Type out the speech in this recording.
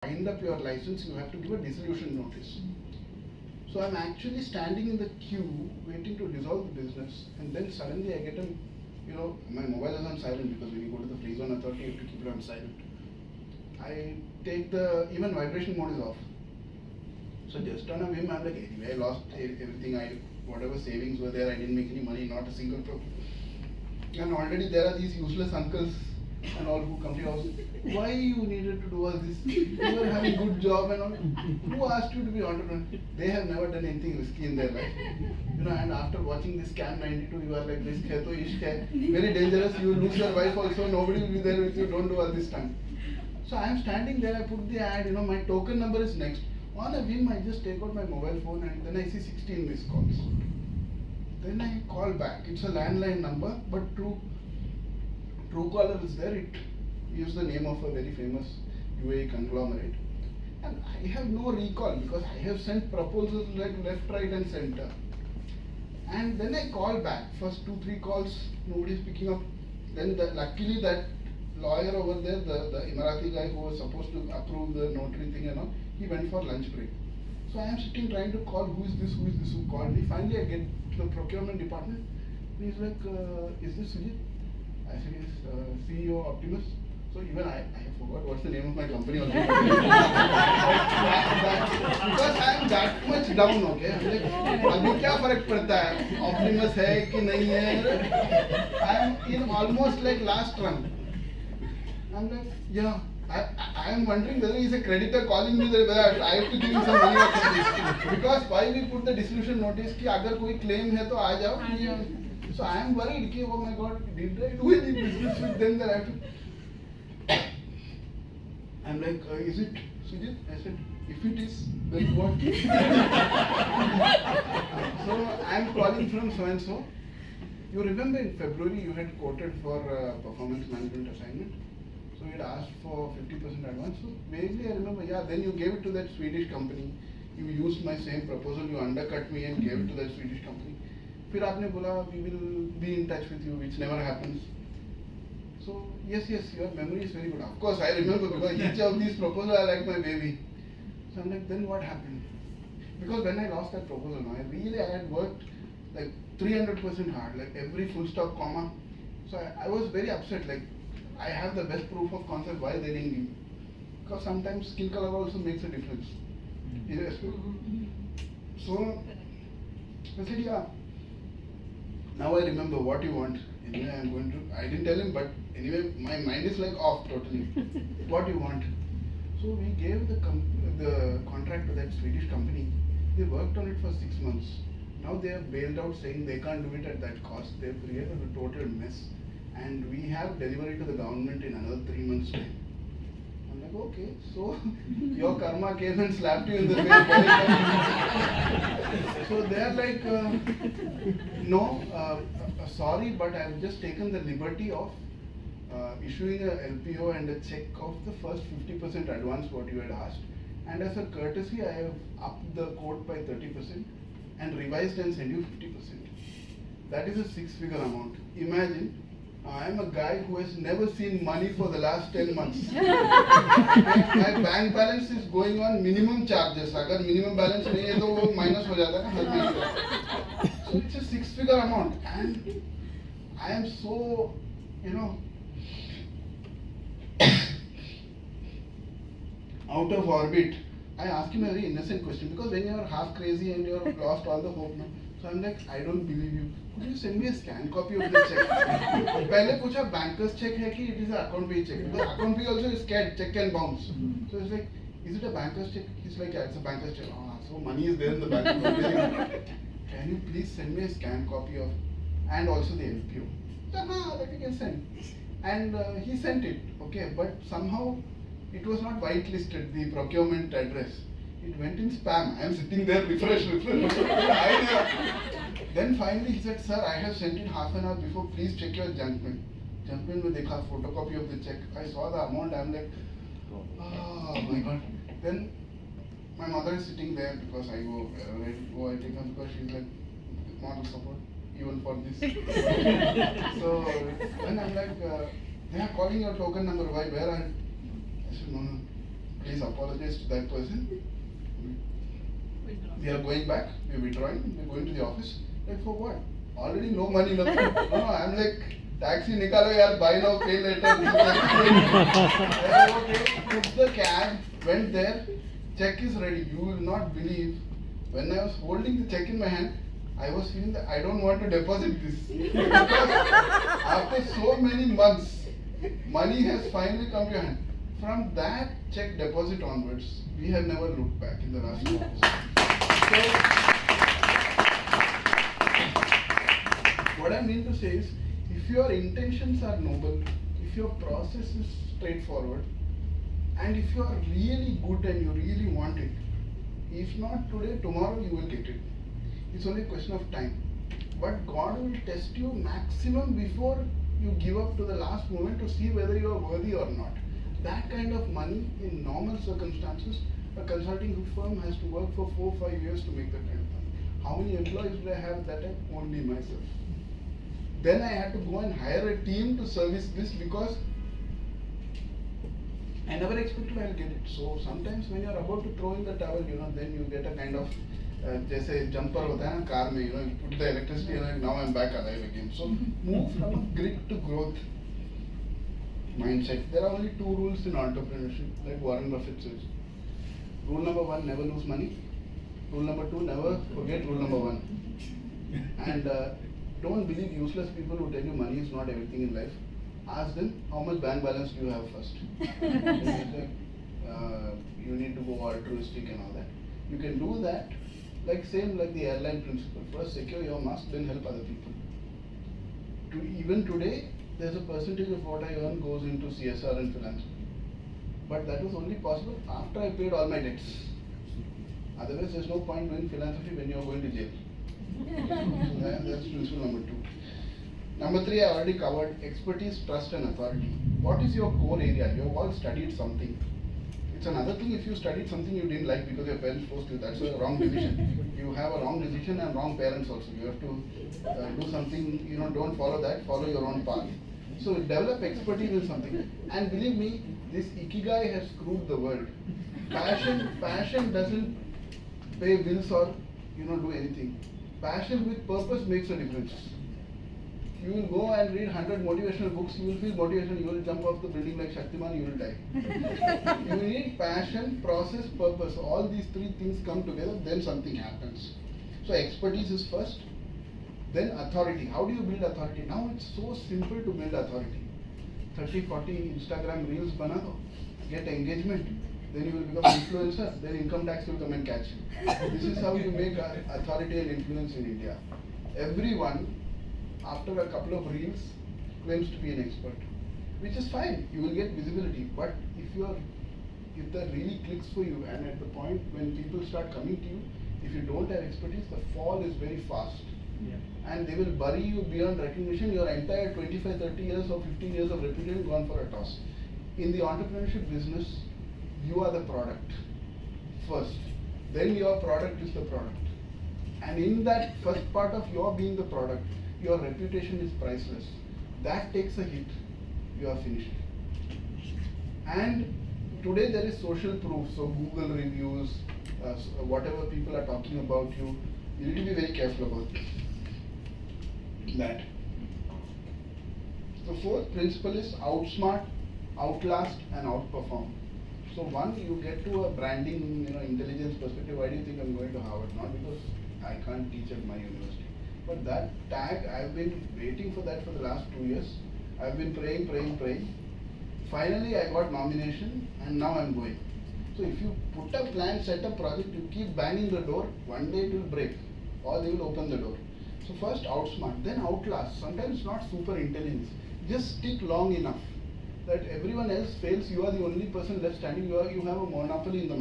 wind up your license, you have to give a dissolution notice. So I'm actually standing in the queue waiting to dissolve the business, and then suddenly I get a, my mobile is on silent because when you go to the free zone authority, you have to keep it on silent. I take even vibration mode is off. So just on a whim, I'm like, anyway, I lost everything, whatever savings were there, I didn't make any money, not a single profit. And already there are these useless uncles and all who come to your house. Why you needed to do all this? You were having good job and all. Who asked you to be entrepreneur? They have never done anything risky in their life. And after watching this Scam 92, you are like, risk hai to ishq hai. Very dangerous. You will lose your wife also. Nobody will be there with you. Don't do all this time. So I am standing there. I put the ad. My token number is next. On a whim, I just take out my mobile phone and then I see 16 missed calls. Then I call back. It's a landline number, but Truecaller is there. It gives the name of a very famous UAE conglomerate. And I have no recall because I have sent proposals like left, right and center. And then I call back. First 2-3 calls, nobody is picking up. Then luckily that lawyer over there, the Emirati guy who was supposed to approve the notary thing and all, he went for lunch break. So I am sitting trying to call who is this who called me. Finally I get to the procurement department. He's like, is this Sujith? I said, yes, CEO Optimus. So even I forgot what's the name of my company also. Because I am that much down, okay. I'm like, अभी क्या फर्क पड़ता है? Optimus है कि नहीं है? I am in almost like last run. I'm like, yeah. I am wondering whether he's a creditor calling me that I have to give him some money or something. Because why we put the dissolution notice कि अगर कोई claim है तो आ जाओ. So I am worried कि oh my God, did I do any business with them that I have to? I'm like, is it Sujith? I said, if it is, then what? So I'm calling from so and so. You remember in February you had quoted for performance management assignment. So you had asked for 50% advance. So vaguely I remember, yeah, then you gave it to that Swedish company. You used my same proposal, you undercut me and gave it to that Swedish company. फिर आपने बोला, we will be in touch with you, which never happens. So yes, your memory is very good. Of course, I remember because each of these proposals are like my baby. So I'm like, then what happened? Because when I lost that proposal, I had worked like 300% hard, like every full stop, comma. So I was very upset. Like I have the best proof of concept why they didn't give. Because sometimes skin color also makes a difference. Yes. So I said, yeah. Now I remember what you want. Anyway, I didn't tell him, but anyway, my mind is like off totally. What you want? So we gave the contract to that Swedish company. They worked on it for 6 months. Now they have bailed out saying they can't do it at that cost. They've created a total mess. And we have delivery to the government in another 3 months' time. I'm like, okay, so your karma came and slapped you in the face. So they are like, no, sorry, but I've just taken the liberty of issuing a LPO and a check of the first 50% advance what you had asked. And as a courtesy, I have upped the quote by 30% and revised and sent you 50%. That is a 6-figure amount. Imagine. I am a guy who has never seen money for the last 10 months. My bank balance is going on minimum charges. अगर minimum balance नहीं है तो वो minus हो जाता है ना हर महीने. So it's a 6-figure amount, and I am so, out of orbit. I asked him a very innocent question because when you are half crazy and you have lost all the hope now. So I'm like, I don't believe you. Could you send me a scanned copy of the check? पहले पूछा banker's check है कि it is an account pay check? Because account pay also is scared, check can bounce. So it's like, is it a banker's check? He's like, yeah, it's a banker's check. So money is there in the bank. Can you please send me a scanned copy of, and also the LPO? So no, that you can send. And he sent it, okay, but somehow it was not whitelisted, the procurement address. It went in spam. I am sitting there, refresh. Then finally he said, sir, I have sent it half an hour before, please check your junk mail. Junk mail में देखा photocopy of the check. I saw the amount, I am like, oh my God. Then my mother is sitting there because I go, I take her because she's like, moral support, even for this. So then I'm like, they are calling your token number, why, where are you? I said, no. please apologize to that person. We are going back, we are withdrawing, we are going to the office. Like for what? Already no money, nothing. No, I'm like, taxi nikalo yaar, buy now, pay later. Okay, took the cab, went there, check is ready. You will not believe, when I was holding the check in my hand, I was feeling that I don't want to deposit this. Because after so many months, money has finally come to your hand. From that check deposit onwards, we have never looked back in the last 2 years. So, what I mean to say is, if your intentions are noble, if your process is straightforward, and if you are really good and you really want it, if not today, tomorrow you will get it. It's only a question of time. But God will test you maximum before you give up to the last moment to see whether you are worthy or not. That kind of money in normal circumstances, a consulting firm has to work for 4 or 5 years to make that kind of money. How many employees did I have that time? Only myself. Then I had to go and hire a team to service this because I never expected I'll get it. So sometimes when you're about to throw in the towel, then you get a kind of जैसे jumper होता है ना car में, you put the electricity and now I'm back alive again. So move from grit to growth mindset. There are only 2 rules in entrepreneurship, like Warren Buffett says. Rule number 1, never lose money. Rule number 2, never forget rule number 1. And don't believe useless people who tell you money is not everything in life. Ask them, how much bank balance do you have first? You need to go altruistic and all that. You can do that, like same like the airline principle. First secure your mask, then help other people. Even today, there's a percentage of what I earn goes into CSR and philanthropy. But that was only possible after I paid all my debts. Otherwise, there's no point doing philanthropy when you're going to jail. That's principle number 2. Number 3, I already covered expertise, trust and authority. What is your core area? You have all studied something. It's another thing if you studied something you didn't like because your parents forced you. That's a wrong decision. You have a wrong decision and wrong parents also. You have to do something, don't follow that, follow your own path. So develop expertise in something. And believe me, this ikigai has screwed the world. Passion doesn't pay bills or do anything. Passion with purpose makes a difference. You will go and read 100 motivational books, you will feel motivation, you will jump off the building like Shaktiman, you will die. You need passion, process, purpose. All these 3 things come together, then something happens. So expertise is first, then authority. How do you build authority? Now it's so simple to build authority. 30, 40 Instagram reels bana do, get engagement, then you will become influencer, then income tax will come and catch you. This is how you make authority and influence in India. Everyone, after a couple of reels, claims to be an expert, which is fine. You will get visibility. But if that really clicks for you, and at the point when people start coming to you, if you don't have expertise, the fall is very fast. Yeah. And they will bury you beyond recognition. Your entire 25, 30 years or 15 years of reputation gone for a toss. In the entrepreneurship business, you are the product first. Then your product is the product. And in that first part of your being the product, your reputation is priceless. That takes a hit, you are finished. And today there is social proof, so Google reviews, whatever people are talking about you, you need to be very careful about that. The 4th principle is outsmart, outlast and outperform. So one, you get to a branding, intelligence perspective. Why do you think I'm going to Harvard? Not because I can't teach at my university. But that tag, I've been waiting for that for the last 2 years. I've been praying. Finally, I got nomination and now I'm going. So if you put a plan, set a project, you keep banging the door, one day it will break or they will open the door. So first outsmart, then outlast. Sometimes not super intelligence. Just stick long enough that everyone else fails, you are the only person left standing, you have a monopoly in the